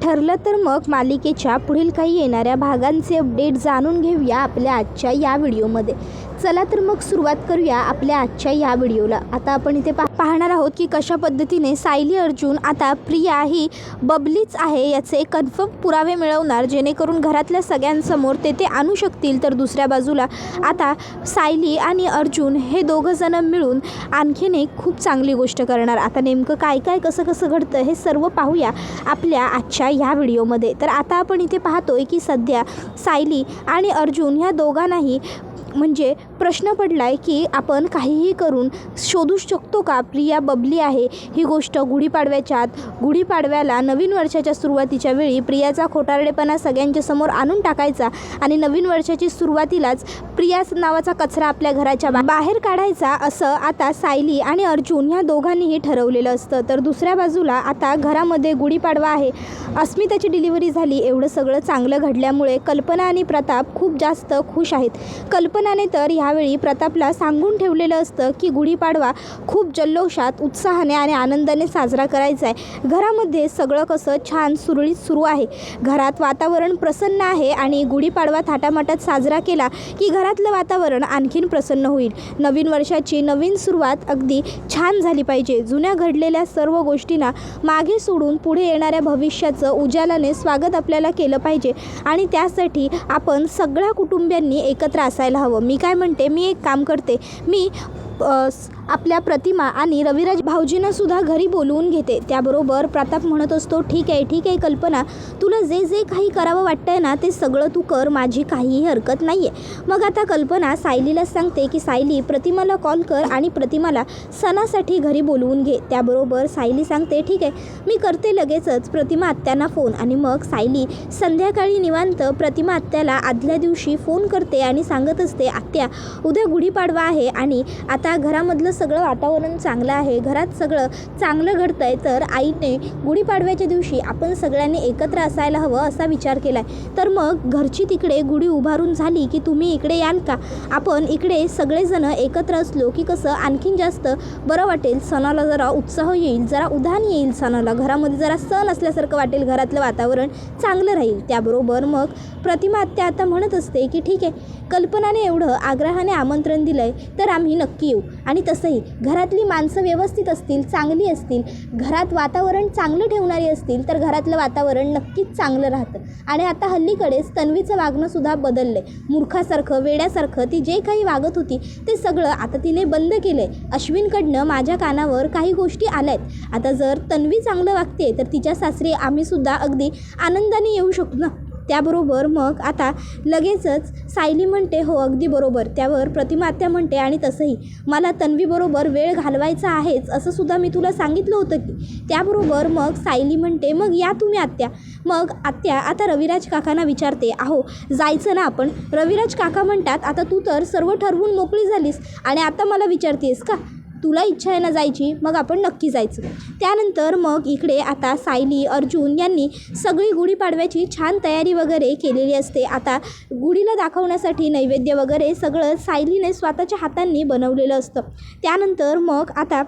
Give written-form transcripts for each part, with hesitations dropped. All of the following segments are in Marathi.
ठरलं तर मग मालिकेच्या पुढील काही येणाऱ्या भागांचे अपडेट जाणून घेऊया आपल्या आजच्या या व्हिडिओमध्ये. चला तर मग सुरुवात करूया आपल्या आजच्या या व्हिडिओला. आता आपण इथे पाहणार आहोत की कशा पद्धतीने सायली अर्जुन आता प्रिया ही बबलीच आहे याचे कन्फर्म पुरावे मिळवणार, जेणेकरून घरातल्या सगळ्यांसमोर ते आणू शकतील. तर दुसऱ्या बाजूला आता सायली आणि अर्जुन हे दोघंजणं मिळून आणखीन एक खूप चांगली गोष्ट करणार. आता नेमकं काय काय कसं घडतं हे सर्व पाहूया आपल्या आजच्या या व्हिडिओमध्ये. तर आता आपण इथे पाहतोय की सध्या सायली आणि अर्जुन ह्या दोघांनाही म्हणजे प्रश्न पडला आहे की आपण काहीही करून शोधू शकतो का प्रिया बबली आहे ही गोष्ट. गुढीपाडव्याच्या आत, गुढीपाडव्याला नवीन वर्षाच्या सुरुवातीच्या वेळी प्रियाचा खोटारडेपणा सगळ्यांच्या समोर आणून टाकायचा आणि नवीन वर्षाची सुरुवातीलाच प्रिया नावाचा कचरा आपल्या घराच्या बाहेर काढायचा, असं आता सायली आणि अर्जुन ह्या दोघांनीही ठरवलेलं असतं. तर दुसऱ्या बाजूला आता घरामध्ये गुढीपाडवा आहे, अस्मिताची डिलिव्हरी झाली, एवढं सगळं चांगलं घडल्यामुळे कल्पना आणि प्रताप खूप जास्त खुश आहेत. कल्पनाने तर ह्यावेळी प्रतापला सांगून ठेवलेलं असतं की गुढीपाडवा खूप जल्लोषात, उत्साहाने आणि आनंदाने साजरा करायचा आहे. घरामध्ये सगळं कसं छान सुरळीत सुरू आहे, घरात वातावरण प्रसन्न आहे आणि गुढीपाडवा थाटामाटात साजरा केला की घरातलं वातावरण आणखीन प्रसन्न होईल. नवीन वर्षाची नवीन सुरुवात अगदी छान झाली पाहिजे. जुन्या घडलेल्या सर्व गोष्टींना मागे सोडून पुढे येणाऱ्या भविष्याचं उजालाने स्वागत आपल्याला केलं पाहिजे आणि त्यासाठी आपण सगळ्या कुटुंबियांनी एकत्र असायला हवं. मी काय म्हणते, मी एक काम करते, मी आपल्या प्रतिमा आणि रविराज भाऊजींना सुद्धा घरी बोलवून घेते. त्याबरोबर प्रताप म्हणत असतो, ठीक आहे कल्पना, तुला जे जे काही करावं वाटतंय ना ते सगळं तू कर, माझी काहीही हरकत नाही आहे. मग आता कल्पना सायलीला सांगते की सायली, प्रतिमाला कॉल कर आणि प्रतिमाला सणासाठी घरी बोलवून घे. त्याबरोबर सायली सांगते, ठीक आहे मी करते लगेचच प्रतिमा आत्यांना फोन. आणि मग सायली संध्याकाळी निवांत प्रतिमा आत्याला आदल्या दिवशी फोन करते आणि सांगत असते, आत्या उद्या गुढीपाडवा आहे आणि आता घरामधलं सगळं वातावरण चांगलं आहे, घरात सगळं चांगलं घडतं आहे, तर आईने गुढीपाडव्याच्या दिवशी आपण सगळ्यांनी एकत्र असायला हवं असा विचार केला आहे. तर मग घरची तिकडे गुढी उभारून झाली की तुम्ही इकडे याल का? आपण इकडे सगळेजणं एकत्र असलो की कसं आणखीन जास्त बरं वाटेल, सणाला जरा उत्साह येईल, जरा उधाण येईल, सणाला घरामध्ये जरा सण असल्यासारखं वाटेल, घरातलं वातावरण चांगलं राहील. त्याबरोबर मग प्रतिमा आत्या आता म्हणत असते की ठीक आहे, कल्पनाने एवढं आग्रहाने आमंत्रण दिलं आहे तर आम्ही नक्की येऊ. आणि तसंही घरातली माणसं व्यवस्थित असतील, चांगली असतील, घरात वातावरण चांगलं ठेवणारी असतील तर घरातलं वातावरण नक्कीच चांगलं राहतं. आणि आता हल्लीकडेच तन्वीचं वागणंसुद्धा बदललं आहे. मूर्खासारखं, वेड्यासारखं ती जे काही वागत होती ते सगळं आता तिने बंद केलं आहे. अश्विनकडनं माझ्या कानावर काही गोष्टी आल्या आहेत. आता जर तन्वी चांगलं वागते तर तिच्या सासरी आम्हीसुद्धा अगदी आनंदाने येऊ शकतो ना. त्याबरोबर मग आता लगेचच सायली म्हणते, हो अगदी बरोबर. त्यावर प्रतिमा आत्या म्हणते, आणि तसंही मला तन्वीबरोबर वेळ घालवायचा आहेच असं सुद्धा मी तुला सांगितलं होतं की. त्याबरोबर मग सायली म्हणते, मग या तुम्ही आत्या. मग आत्या आता रविराज काकांना विचारते, अहो जायचं ना आपण? रविराज काका म्हणतात, आता तू तर सर्व ठरवून मोकळी झालीस आणि आता मला विचारतेस का? तुला इच्छा आहे ना जायची, मग आपण नक्की जायचं. त्यानंतर मग इकडे आता सायली, अर्जुन यांनी सगळी गुढीपाडव्याची छान तयारी वगैरे केलेली असते. आता गुढीला दाखवण्यासाठी नैवेद्य वगैरे सगळं सायलीने स्वतःच्या हातांनी बनवलेलं असतं. त्यानंतर मग आता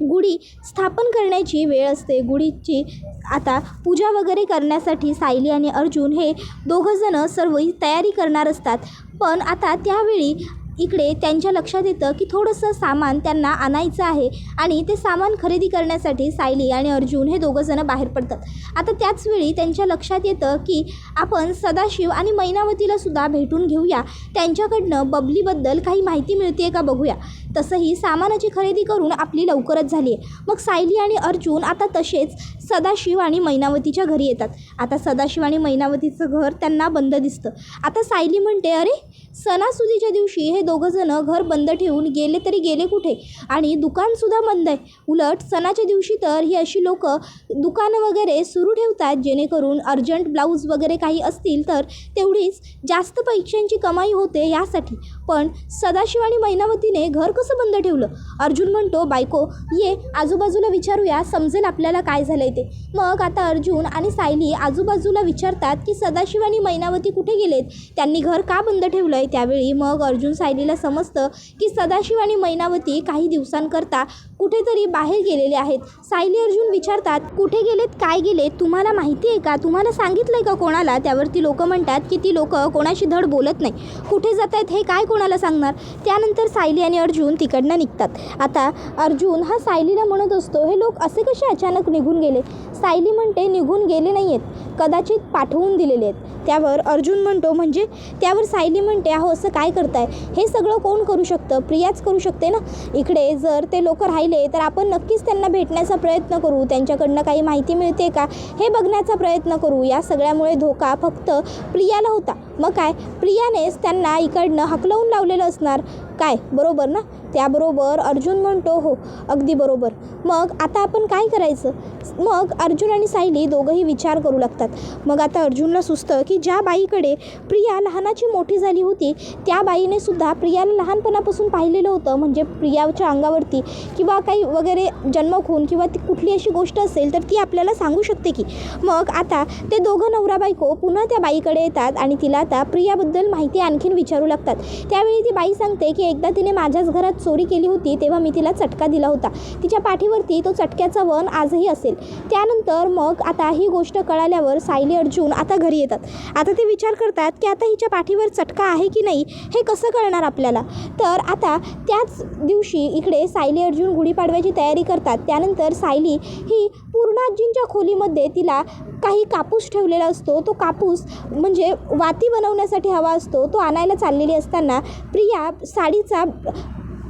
गुढी स्थापन करण्याची वेळ असते. गुढीची आता पूजा वगैरे करण्यासाठी सायली आणि अर्जुन हे दोघंजणं सर्व तयारी करणार असतात. पण आता त्यावेळी इकडे त्यांच्या लक्षात येतं की थोडंसं सामान त्यांना आणायचं आहे आणि ते सामान खरेदी करण्यासाठी सायली आणि अर्जुन हे दोघंजणं बाहेर पडतात. आता त्याचवेळी त्यांच्या लक्षात येतं की आपण सदाशिव आणि मैनावतीलासुद्धा भेटून घेऊया, त्यांच्याकडनं बबलीबद्दल काही माहिती मिळते का बघूया. तसंही सामानाची खरेदी करून आपली लवकरच झाली आहे. मग सायली आणि अर्जुन आता तसेच सदाशिव आणि मैनावतीच्या घरी येतात. आता सदाशिव आणि मैनावतीचं घर त्यांना बंद दिसतं. आता सायली म्हणते, अरे सणासुदीच्या दिवशी हे दोघंजणं घर बंद ठेवून गेले तरी गेले कुठे, आणि दुकानसुद्धा बंद आहे. उलट सणाच्या दिवशी तर ही अशी लोक दुकानं वगैरे सुरू ठेवतात जेणेकरून अर्जंट ब्लाऊज वगैरे काही असतील तर तेवढीच जास्त पैशांची कमाई होते यासाठी. पण सदाशिव आणि मैनावतीने घर कसं बंद ठेवलं? अर्जुन म्हणतो, बायको ये आजूबाजूला विचारूया, समजेल आपल्याला काय झालंय ते. मग आता अर्जुन आणि सायली आजूबाजूला विचारतात की सदाशिव आणि मैनावती कुठे गेलेत, त्यांनी घर का बंद ठेवलंय. त्यावेळी मग अर्जुन सायलीला समजतं की सदाशिव आणि मैनावती काही दिवसांकरता कुठेतरी बाहेर गेलेले आहेत. सायली अर्जुन विचारतात, कुठे गेलेत, काय गेलेत, तुम्हाला माहिती आहे का, तुम्हाला सांगितलंय का कोणाला? त्यावरती लोक म्हणतात की ती लोक कोणाशी धड बोलत नाही, कुठे जात आहेत हे काय कोणाला सांगणार. त्यानंतर सायली आणि अर्जुन तिकडनं निघतात. आता अर्जुन हा सायलीला म्हणत असतो, हे लोक असे कसे अचानक निघून गेले? सायली म्हणते, निघून गेले नाही आहेत, कदाचित पाठवून दिलेले आहेत. त्यावर अर्जुन म्हणतो, म्हणजे? त्यावर सायली म्हणते, अहो असं काय करताय, हे सगळं कोण करू शकतं? प्रियाच करू शकते ना. इकडे जर ते लोक राहिले तर आपण नक्कीच त्यांना भेटण्याचा प्रयत्न करू, त्यांच्याकडनं काही माहिती मिळते का हे बघण्याचा प्रयत्न करू. या सगळ्यामुळे धोका फक्त प्रियाला होता. मग काय, प्रियानेच त्यांना इकडनं हकलवून लावलेलं असणार काय, बरोबर ना? त्याबरोबर अर्जुन म्हणतो, हो अगदी बरोबर. मग आता आपण काय करायचं? मग अर्जुन आणि सायली दोघंही विचार करू लागतात. मग आता अर्जुनला सुचतं की ज्या बाईकडे प्रिया लहानाची मोठी झाली होती त्या बाईने सुद्धा प्रियाला लहानपणापासून पाहिलेलं होतं. म्हणजे प्रियाच्या अंगावरती किंवा काही वगैरे जन्मखून किंवा ती कुठली अशी गोष्ट असेल तर ती आपल्याला सांगू शकते की. मग आता ते दोघं नवरा बायको पुन्हा त्या बाईकडे येतात आणि तिला आता प्रियाबद्दल माहिती आणखीन विचारू लागतात. त्यावेळी ती बाई सांगते की एकदा तिने माझ्याच घरात चोरी केली होती, तेव्हा मी तिला चटका दिला होता, तिच्या पाठीवरती तो चटक्याचा वन आजही असेल. त्यानंतर मग आता ही गोष्ट कळाल्यावर सायली अर्जुन आता घरी येतात. आता ते विचार करतात की आता हिच्या पाठीवर चटका आहे की नाही हे कसं कळणार आपल्याला. तर आता त्याच दिवशी इकडे सायली अर्जुन गुढीपाडव्याची तयारी करतात. त्यानंतर सायली ही पूर्णाजींच्या खोलीमध्ये तिला काही कापूस ठेवलेला असतो, तो कापूस म्हणजे वाती बनवण्यासाठी हवा असतो, तो आणायला चाललेली असताना प्रिया साडीचा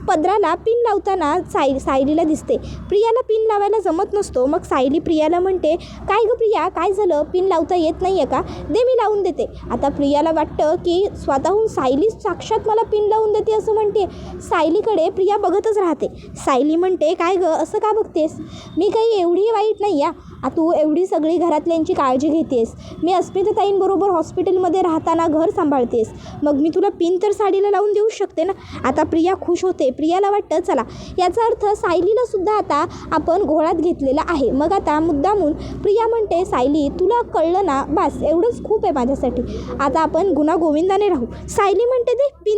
पदराला पिन लावताना सायलीला दिसते. प्रियाला पिन लावायला जमत नसतो. मग सायली प्रियाला म्हणते, काय गं प्रिया, काय झालं, पिन लावता येत नाही आहे का, दे मी लावून देते. आता प्रियाला वाटतं की स्वतःहून सायली साक्षात मला पिन लावून देते असं म्हणते. सायलीकडे प्रिया बघतच राहते. सायली म्हणते, काय गं असं का बघतेस, मी काही एवढी वाईट नाही या, तू एवढी सगळी घरातल्यांची काळजी घेतेस, मी अस्मिताताईंबरोबर हॉस्पिटलमध्ये राहताना घर सांभाळतेस, मग मी तुला पिन तर साडीला लावून देऊ शकते ना. आता प्रिया खुश होते. प्रियाला वाटतं चला याचा अर्थ सायलीला सुद्धा आता आपण घोळात घेतलेला आहे. मग आता मुद्दामून प्रिया म्हणते, सायली तुला कळलं ना, बस एवढंच खूप आहे माझ्यासाठी, आता आपण गुन्हा गोविंदाने राहू. सायली म्हणते,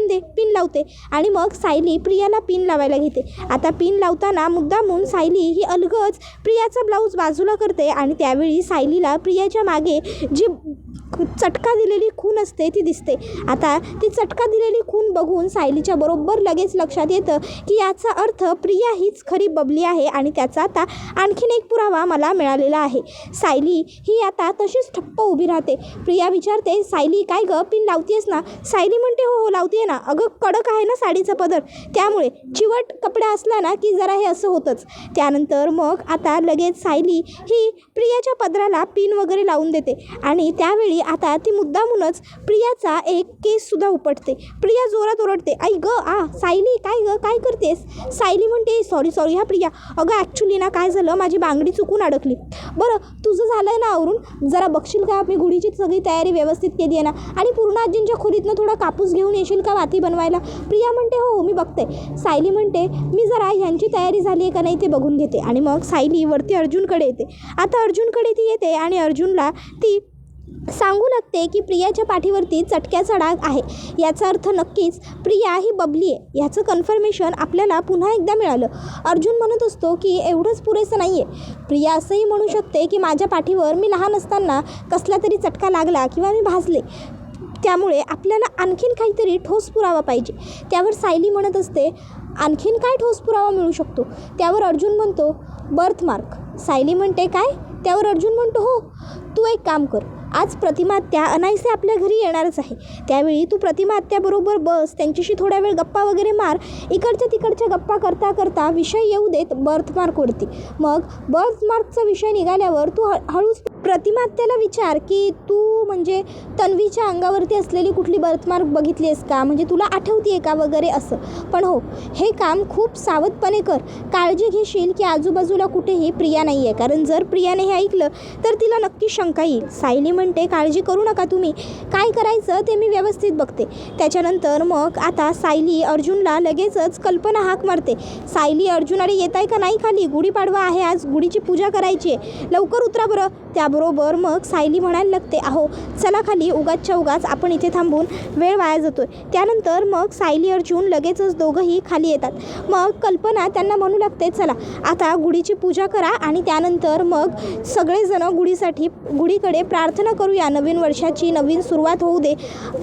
दे पिन लावते. आणि मग सायली प्रियाला पिन लावायला घेते. आता पिन लावताना मुद्दामून सायली ही अलगच प्रियाचा ब्लाऊज बाजूला करते आणि त्यावेळी सायलीला प्रियाच्या मागे जी चटका दिलेली खून असते ती दिसते. आता ती चटका दिलेली खून बघून सायलीच्या बरोबर लगेच लक्षात येतं की याचा अर्थ प्रिया हीच खरी बबली आहे आणि त्याचा आता आणखीन एक पुरावा मला मिळालेला आहे. सायली ही आता तशीच ठप्प उभी राहते. प्रिया विचारते, सायली काय गं, पिन लावतेस ना? सायली म्हणते, हो लावते ना, अगं कडक आहे ना साडीचा पदर, त्यामुळे चिवट कपडा असला ना की जरा हे असं होतंच. त्यानंतर मग आता लगेच सायली ही प्रियाच्या पदराला पिन वगैरे लावून देते आणि त्यावेळी आता ती मुद्दामूनच प्रियाचा एक केससुद्धा उपटते. प्रिया जोरात ओरडते, आई गं सायली काय गं, काय करतेस? सायली म्हणते, सॉरी हा प्रिया, अगं ॲक्च्युली ना काय झालं, माझी बांगडी चुकून अडकली. बरं तुझं झालं आहे ना आवरून, जरा बघशील का, मी गुढीची सगळी तयारी व्यवस्थित केली आहे ना, आणि पूर्णाजींच्या खोलीतनं थोडा कापूस घेऊन येशील का वाती बनवायला? प्रिया म्हणते, हो मी बघते. सायली म्हणते, मी जरा ह्यांची तयारी झाली आहे का नाही ते बघून घेते. आणि मग सायली वरती अर्जुनकडे येते. आता अर्जुनकडे ती येते आणि अर्जुनला ती सांगू लागते की प्रियाच्या पाठीवरती चटक्याचा डाग आहे, याचा अर्थ नक्कीच प्रिया ही बबली आहे. ह्याचं कन्फर्मेशन आपल्याला पुन्हा एकदा मिळालं. अर्जुन म्हणत असतो की एवढंच पुरेसं नाही आहे, प्रिया असंही म्हणू शकते की माझ्या पाठीवर मी लहान असताना कसला तरी चटका लागला किंवा मी भाजले, त्यामुळे आपल्याला आणखीन काहीतरी ठोस पुरावा पाहिजे. त्यावर सायली म्हणत असते, आणखीन काय ठोस पुरावा मिळू शकतो? त्यावर अर्जुन म्हणतो, बर्थमार्क. सायली म्हणते, काय? त्यावर अर्जुन म्हणतो, हो तू एक काम कर, आज प्रतिमा आत्या अनायसे आपल्या घरी येणारच आहे, त्यावेळी तू प्रतिमा आत्याबरोबर बस, त्यांच्याशी थोड्या वेळ गप्पा वगैरे मार. इकडच्या तिकडच्या गप्पा करता करता विषय येऊ देत बर्थमार्कवरती. मग बर्थमार्कचा विषय निघाल्यावर तू हळूच प्रतिमा आत्याला विचार की तू म्हणजे तन्वीच्या अंगावरती असलेली कुठली बर्थमार्क बघितली आहेस का, म्हणजे तुला आठवते आहे का वगैरे असं. पण हो, हे काम खूप सावधपणे कर, काळजी घेशील की आजूबाजूला कुठेही प्रिया नाही आहे, कारण जर प्रियाने हे ऐकलं तर तिला नक्की शंका येईल. सायली म्हणते काळजी करू नका तुम्ही, काय करायचं ते मी व्यवस्थित बघते. त्याच्यानंतर मग आता सायली अर्जुनला लगेचच कल्पना हाक मारते. सायली अर्जुन अरे येत आहे का नाही खाली, गुढीपाडवा आहे आज, गुढीची पूजा करायची आहे, लवकर उतरा बरं. त्याबरोबर मग सायली म्हणायला लागते अहो चला खाली, उगाचच्या उगाच आपण इथे थांबून वेळ वाया जातोय. त्यानंतर मग सायली अर्जुन लगेचच दोघंही खाली येतात. मग कल्पना त्यांना म्हणू लागते चला आता गुढीची पूजा करा आणि त्यानंतर मग सगळेजण गुढीकडे प्रार्थना करूया. नवीन वर्षाची नवीन सुरुवात होऊ दे,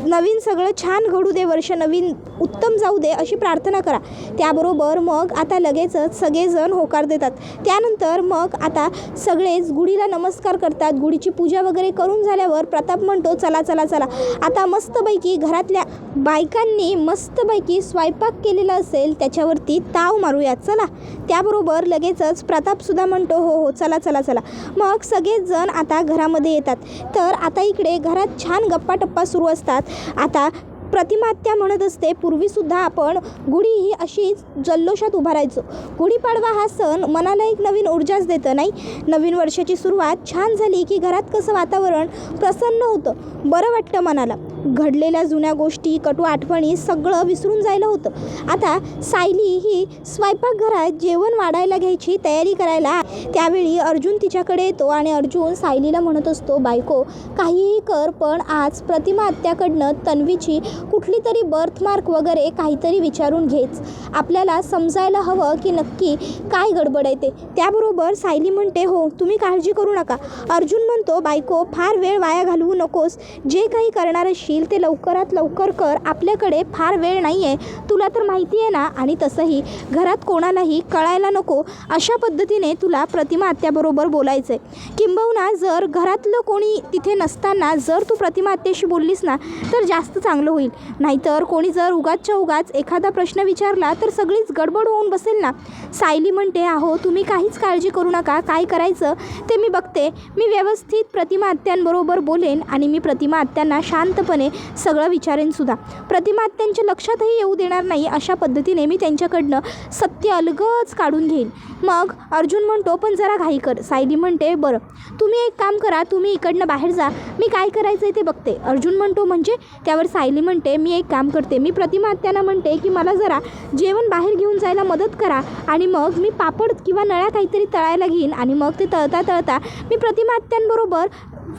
नवीन सगळं छान घडू दे, वर्ष नवीन उत्तम जाऊ दे अशी प्रार्थना करा. त्याबरोबर मग आता लगेचच सगळेजण होकार देतात. त्यानंतर मग आता सगळेच गुढीला नमस्कार करतात. गुढीची पूजा वगैरे करून झाल्यावर प्रताप म्हणतो चला चला चला आता मस्तपैकी घरातल्या बायकांनी मस्तपैकी स्वयंपाक केलेला असेल त्याच्यावरती ताव मारूया चला. त्याबरोबर लगेचच प्रतापसुद्धा म्हणतो हो हो चला चला चला. मग सगळेच जण आता घरामध्ये येतात. तर आता इकडे घरात छान गप्पा सुरू असतात. आता प्रतिमा आत्या म्हणत असते पूर्वीसुद्धा आपण गुढी ही अशीच जल्लोषात उभारायचो. गुढीपाडवा हा सण मनाला एक नवीन ऊर्जाच देतं नाही. नवीन वर्षाची सुरुवात छान झाली की घरात कसं वातावरण प्रसन्न होतं, बरं वाटतं मनाला. घडलेल्या जुन्या गोष्टी कटू आठवणी सगळं विसरून जायला होतं. आता सायली ही स्वयंपाकघरात जेवण वाढायला घ्यायची तयारी करायला. त्यावेळी अर्जुन तिच्याकडे येतो आणि अर्जुन सायलीला म्हणत असतो बायको काहीही कर पण आज प्रतिमा आत्याकडनं तन्वीची कुठली तरी बर्थमार्क वगैरे काहीतरी विचारून घेच. आपल्याला समजायला हवं की नक्की काय गडबड आहे ते. त्याबरोबर सायली म्हणते हो तुम्ही काळजी करू नका. अर्जुन म्हणतो बायको फार वेळ वाया घालवू नकोस, जे काही करणार असशील ते लवकरात लवकर कर, आपल्याकडे फार वेळ नाही आहे, तुला तर माहिती आहे ना. आणि तसंही घरात कोणालाही कळायला नको अशा पद्धतीने तुला प्रतिमा आत्याबरोबर बोलायचं आहे. किंबहुना जर घरातलं कोणी तिथे नसताना जर तू प्रतिमा आत्याशी बोललीस ना तर जास्त चांगलं होईल. नाहीतर कोणी जर उगाचच्या उगाच एखादा प्रश्न विचारला तर सगळीच गडबड होऊन बसेल ना. सायली म्हणते अहो तुम्ही काहीच काळजी करू नका, काय करायचं ते मी बघते. मी व्यवस्थित प्रतिमा आत्यांबरोबर बोलेन आणि मी प्रतिमा आत्यांना शांतपणे सगळं विचारेनसुद्धा. प्रतिमा आत्यांच्या लक्षातही येऊ देणार नाही अशा पद्धतीने मी त्यांच्याकडनं सत्य अलगच काढून घेईन. मग अर्जुन म्हणतो पण जरा घाई कर. सायली म्हणते बरं तुम्ही एक काम करा, तुम्ही इकडनं बाहेर जा, मी काय करायचं आहे ते बघते. अर्जुन म्हणतो म्हणजे. त्यावर सायली म्हणते मी एक काम करते, मी प्रतिमा आत्यांना म्हणते की मला जरा जेवण बाहेर घेऊन जायला मदत करा आणि मग मी पापड किंवा नळ्या काहीतरी तळायला घेईन आणि मग ते तळता तळता मी प्रतिमा आत्यांबरोबर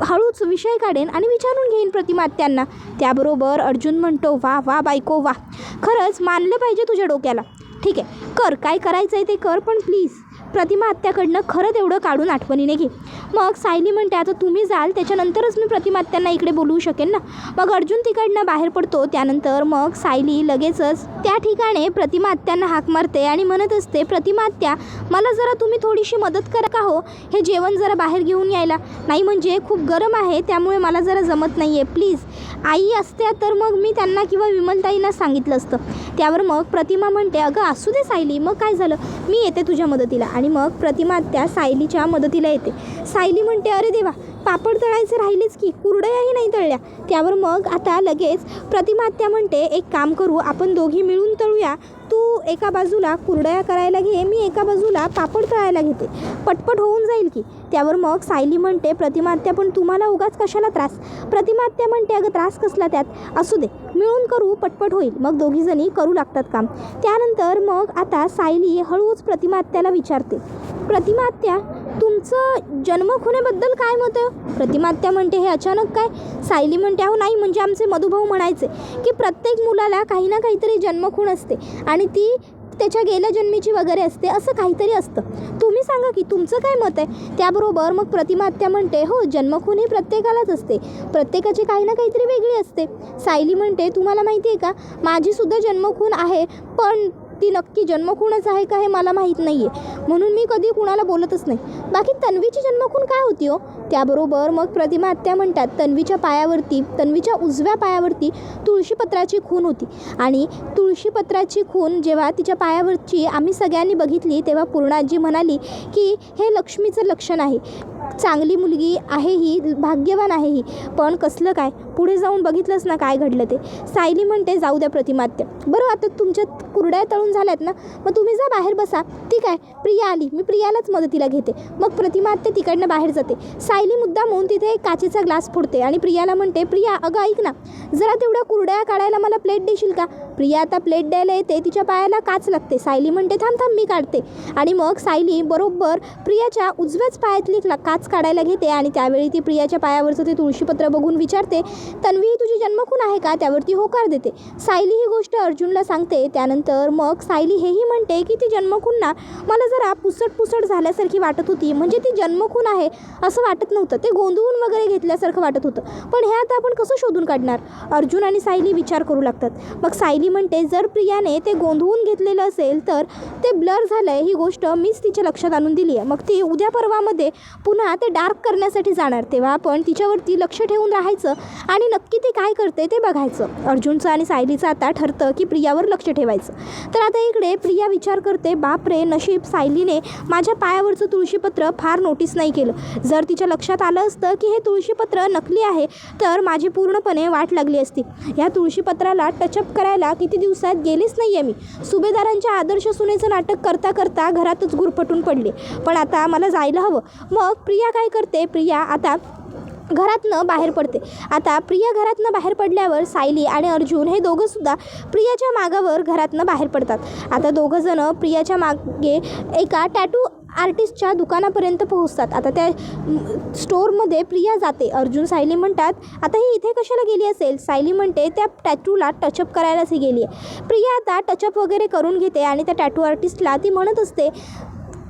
हळूच विषय काढेन आणि विचारून घेईन प्रतिमा आत्यांना. त्याबरोबर अर्जुन म्हणतो वा वा बायको वा, खरंच मानलं पाहिजे तुझ्या डोक्याला. ठीक आहे कर, काय करायचं आहे ते कर, पण प्लीज प्रतिमा आत्याकडनं खरं तेवढं काढून आठवणीने घे. मग सायली म्हणते आता तुम्ही जाल त्याच्यानंतरच मी प्रतिमा आत्यांना इकडे बोलवू शकेन ना. मग अर्जुन तिकडनं बाहेर पडतो. त्यानंतर मग सायली लगेचच त्या ठिकाणी प्रतिमा आत्यांना हाक मारते आणि म्हणत असते प्रतिमा आत्या मला जरा तुम्ही थोडीशी मदत करा का हो, हे जेवण जरा बाहेर घेऊन यायला. नाही म्हणजे खूप गरम आहे त्यामुळे मला जरा जमत नाही आहे, प्लीज. आई असत्या तर मग मी त्यांना किंवा विमलताईंना सांगितलं असतं. त्यावर मग प्रतिमा म्हणते अगं असू दे सायली, मग काय झालं, मी येते तुझ्या मदतीला. आणि मग प्रतिमा आत्या सायलीच्या मदतीला येते. सायली म्हणते अरे देवा पापड तळायचे राहिलेच की, कुरडयाही नाही तळल्या. त्यावर मग आता लगेच प्रतिमा आत्या म्हणते एक काम करू, आपण दोघी मिळून तळूया. तू एका बाजूला कुरडया करायला घे, मी एका बाजूला पापड तळायला घेते, पटपट होऊन जाईल की. त्यावर मग सायली म्हणते प्रतिमा आत्या पण तुम्हाला उगाच कशाला त्रास. प्रतिमा आत्या म्हणते अगं त्रास कसला त्यात, असू दे मिळून करू, पटपट होईल. मग दोघीजणी करू लागतात काम. त्यानंतर मग आता सायली हळूच प्रतिमा आत्याला विचारते प्रतिमा आत्या तुमचं जन्मखुनेबद्दल काय मत आहे. प्रतिमा आत्या म्हणते हे अचानक काय. सायली म्हणते अहो नाही म्हणजे आमचे मधुभाऊ म्हणायचे की प्रत्येक मुलाला काही ना काहीतरी जन्मखून असते आणि ती त्याच्या गेल्या जन्मीची वगैरे असते, असं काहीतरी असतं. तुम्ही सांगा की तुमचं काय मत आहे. त्याबरोबर मग प्रतिमा आत्या म्हणते हो जन्मखून ही प्रत्येकालाच असते, प्रत्येकाची काही ना काहीतरी वेगळी असते. सायली म्हणते तुम्हाला माहिती आहे का माझीसुद्धा जन्मखून आहे, पण ती नक्की जन्मखूनच आहे का हे मला माहीत नाही आहे, म्हणून मी कधी कुणाला बोलतच नाही. बाकी तन्वीची जन्मखून काय होती हो. त्याबरोबर मग प्रतिमा आत्या म्हणतात तन्वीच्या उजव्या पायावरती तुळशीपत्राची खून होती आणि तुळशीपत्राची खून जेव्हा तिच्या पायावरची आम्ही सगळ्यांनी बघितली तेव्हा पूर्णाजी म्हणाली की हे लक्ष्मीचं लक्षण आहे. चांगली मुलगी आहे ही, भाग्यवान आहे ही, पण कसलं काय पुढे जाऊन बघितलंच ना काय घडलं ते. सायली म्हणते जाऊ द्या प्रतिमात्य, बरं आता तुमच्यात कुरड्या तळून झाल्यात ना, मग तुम्ही जा बाहेर बसा. ठीक आहे, प्रिया आली, मी प्रियालाच मदतीला घेते. मग प्रतिमात्य तिकडनं बाहेर जाते. सायली मुद्दाम म्हणून तिथे काचेचा ग्लास फोडते आणि प्रियाला म्हणते, प्रिया अगं ऐक ना, जरा तेवढ्या कुरड्या काढायला मला प्लेट देशील का. प्रिया आता प्लेट द्यायला येते, तिच्या पायाला काच लागते. सायली म्हणते थांब थांब मी काढते. आणि मग सायली बरोबर प्रियाच्या उजव्याच पायातली काच काढायला घेते आणि त्यावेळी ती प्रियाच्या पायावरचं ते तुळशीपत्र बघून विचारते, तन्वी ही तुझी जन्मखून आहे का. त्यावरती होकार देते. सायली ही गोष्ट अर्जुनला सांगते. त्यानंतर मग सायली हेही म्हणते की ती जन्मखून ना मला जरा पुसट झाल्यासारखी वाटत होती, म्हणजे ती जन्मखून आहे असं वाटत नव्हतं, ते गोंधळून वगैरे घेतल्यासारखं वाटत होतं. पण हे आता आपण कसं शोधून काढणार. अर्जुन आणि सायली विचार करू लागतात. मग सायली म्हणते जर प्रियाने ते गोंधळून घेतलेलं असेल तर ते ब्लर झालं आहे, ही गोष्ट मीच तिच्या लक्षात आणून दिली आहे. मग ती उद्या परवामध्ये पुन्हा ते डार्क करण्यासाठी जाणार, तेव्हा आपण तिच्यावरती लक्ष ठेवून राहायचं आणि नक्की ते काय करते ते बघायचं. अर्जुनचं आणि सायलीचं आता ठरतं की प्रियावर लक्ष ठेवायचं. तर आता इकडे प्रिया विचार करते, बापरे नशीब सायलीने माझ्या पायावरचं तुळशीपत्र फार नोटीस नाही केलं. जर तिच्या लक्षात आलं असतं की हे तुळशीपत्र नकली आहे तर माझी पूर्णपणे वाट लागली असती. ह्या तुळशीपत्राला टचअप करायला किती दिवसात गेलीच नाही आहे मी. सुभेदारांच्या आदर्श सुनेचं नाटक करता करता घरातच गुरफटून पडले, पण आता मला जायला हवं. मग प्रिया काय करते, प्रिया आता घरातनं बाहेर पडते. आता प्रिया घरातनं बाहेर पडल्यावर सायली आणि अर्जुन हे दोघंसुद्धा प्रियाच्या मागावर घरातनं बाहेर पडतात. आता दोघंजणं प्रियाच्या मागे एका टॅटू आर्टिस्टच्या दुकानापर्यंत पोहोचतात. आता त्या स्टोअरमध्ये प्रिया जाते. अर्जुन सायली म्हणतात आता ही इथे कशाला गेली असेल. सायली म्हणते त्या टॅटूला टचअप करायलाच ही गेली आहे. प्रिया आता टचअप वगैरे करून घेते आणि त्या टॅटू आर्टिस्टला ती म्हणत असते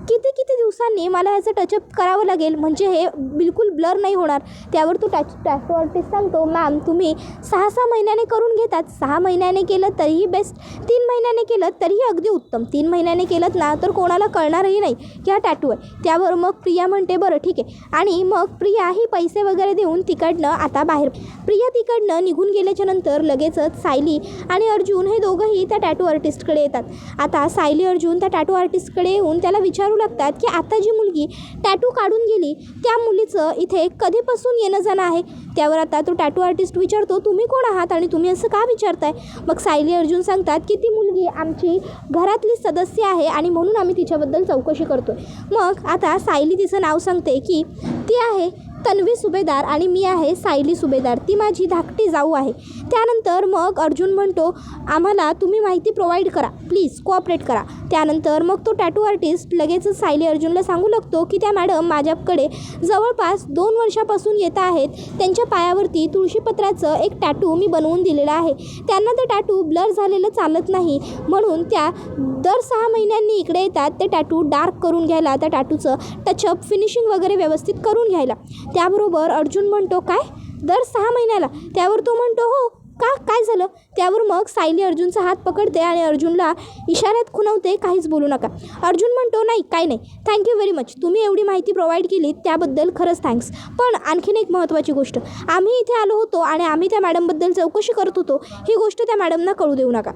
किती दिवसांनी मला ह्याचं टचअप करावं लागेल, म्हणजे हे बिलकुल ब्लर नाही होणार. त्यावर तो टॅटू आर्टिस्ट सांगतो, मॅम तुम्ही 6 महिन्याने करून घेतात. 6 महिन्याने केलं तरीही बेस्ट, 3 महिन्याने केलं तरीही अगदी उत्तम. 3 महिन्याने केलं ना तर कोणाला कळणारही नाही की हा टॅटू आहे. त्यावर मग प्रिया म्हणते बरं ठीक आहे. आणि मग प्रिया ही पैसे वगैरे देऊन तिकडनं आता बाहेर. प्रिया तिकडनं निघून गेल्याच्या नंतर लगेचच सायली आणि अर्जुन हे दोघंही त्या टॅटू आर्टिस्टकडे येतात. आता सायली अर्जुन त्या टॅटू आर्टिस्टकडे येऊन त्याला विचारू लागतात की आता जी मुलगी टॅटू काढून गेली त्या मुलीचं इथे कधीपासून येणं जाणं आहे. त्यावर आता तो टॅटू आर्टिस्ट विचारतो तुम्ही कोण आहात आणि तुम्ही असं का विचारताय. मग सायली अर्जुन सांगतात की ती मुलगी आमची घरातली सदस्य आहे आणि म्हणून आम्ही तिच्याबद्दल चौकशी करतोय. मग आता सायली तिचं नाव सांगते की ती आहे तन्वी सुभेदार आणि मी आहे सायली सुभेदार, ती माझी धाकटी जाऊ आहे. त्यानंतर मग अर्जुन म्हणतो आम्हाला तुम्ही माहिती प्रोव्हाइड करा, प्लीज कोऑपरेट करा. त्यानंतर मग तो टॅटू आर्टिस्ट लगेचच सायली अर्जुनला सांगू लागतो की त्या मॅडम माझ्याकडे जवळपास 2 वर्षापासून येत आहेत. त्यांच्या पायावरती तुळशीपत्राचं एक टॅटू मी बनवून दिलेलं आहे. त्यांना ते टॅटू ब्लर झालेलं चालत नाही, म्हणून त्या दर 6 महिन्यांनी इकडे येतात ते टॅटू डार्क करून घ्यायला, त्या टॅटूचं टचअप फिनिशिंग वगैरे व्यवस्थित करून घ्यायला. त्याबरोबर अर्जुन म्हणतो काय दर 6 महिन्याला. त्यावर तो म्हणतो हो का काय झालं. त्यावर मग सायली अर्जुनचा हात पकडते आणि अर्जुनला इशाऱ्यात खुणवते काहीच बोलू नका. अर्जुन म्हणतो नाही काय नाही, थँक्यू व्हेरी मच, तुम्ही एवढी माहिती प्रोव्हाइड केली त्याबद्दल खरंच थँक्स. पण आणखीन एक महत्त्वाची गोष्ट, आम्ही इथे आलो होतो आणि आम्ही त्या मॅडमबद्दल चौकशी करत होतो, ही गोष्ट त्या मॅडमना कळू देऊ नका.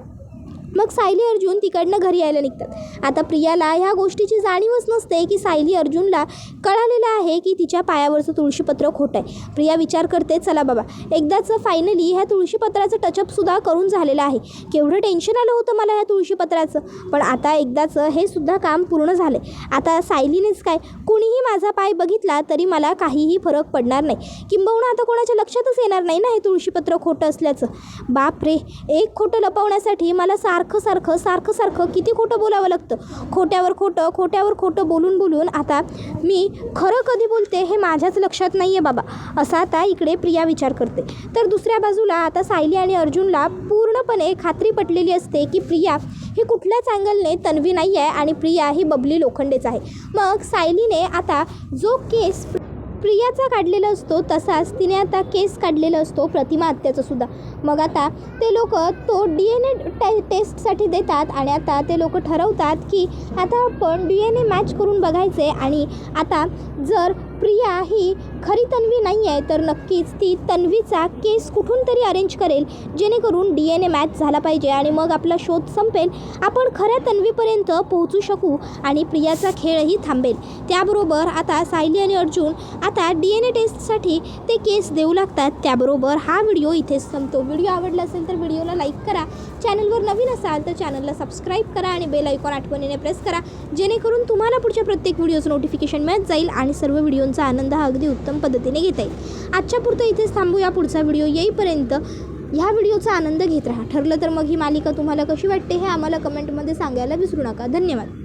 मग सायली अर्जुन तिकडनं घरी यायला निघतात. आता प्रियाला ह्या गोष्टीची जाणीवच नसते की सायली अर्जुनला कळालेलं आहे की तिच्या पायावरचं तुळशीपत्र खोटं आहे. प्रिया विचार करते चला बाबा एकदाचं फायनली ह्या तुळशीपत्राचं टचअपसुद्धा करून झालेलं आहे. केवढं टेन्शन आलं होतं मला ह्या तुळशीपत्राचं, पण आता एकदाचं हे सुद्धा काम पूर्ण झालं. आता सायलीनेच काय कुणीही माझा पाय बघितला तरी मला काहीही फरक पडणार नाही, किंबहुना आता कोणाच्या लक्षातच येणार नाही ना हे तुळशीपत्र खोटं असल्याचं. बापरे, एक खोटं लपवण्यासाठी मला सारखं किती खोटं बोलावं लागतं. खोट्यावर खोटं बोलून आता मी खरं कधी बोलते हे माझ्याच लक्षात नाही आहे बाबा, असा आता इकडे प्रिया विचार करते. तर दुसऱ्या बाजूला आता सायली आणि अर्जुनला पूर्णपणे खात्री पटलेली असते की प्रिया ही कुठल्याच अँगलने तन्वी नाही आहे आणि प्रिया ही बबली लोखंडेच आहे. मग सायलीने आता जो केस प्रियाचा काढलेला असतो तसाच तिने आता केस काढलेला असतो प्रतिमा आत्याचा सुद्धा. मग आता ते लोक तो DNA टेस्टसाठी देतात आणि आता ते लोक ठरवतात की आता आपण DNA मॅच करून बघायचे आणि आता जर प्रिया ही खरी तन्वी नाही आहे तर नक्कीच ती तन्वीचा केस कुठून तरी अरेंज करेल, जेणेकरून DNA मॅच झाला पाहिजे आणि मग आपला शोध संपेल, आपण खऱ्या तन्वीपर्यंत पोहोचू शकू आणि प्रियाचा खेळही थांबेल. त्याबरोबर आता सायली आणि अर्जुन आता DNA टेस्टसाठी ते केस देऊ लागतात. त्याबरोबर हा व्हिडिओ इथेच संपतो. व्हिडिओ आवडला असेल तर व्हिडिओला लाईक करा, चॅनलवर नवीन असाल तर चॅनलला सबस्क्राईब करा आणि बेल आयकॉन आठवणीने प्रेस करा, जेणेकरून तुम्हाला पुढच्या प्रत्येक व्हिडिओचं नोटिफिकेशन मिळत जाईल आणि सर्व व्हिडिओंचा आनंद हा अगदी उत्तम पद्धतीने घेता येईल. आजच्या पुरतं इथेच थांबूया. पुढचा व्हिडिओ येईपर्यंत ह्या व्हिडिओचा आनंद घेत राहा. ठरलं तर मग ही मालिका तुम्हाला कशी वाटते हे आम्हाला कमेंटमध्ये सांगायला विसरू नका. धन्यवाद.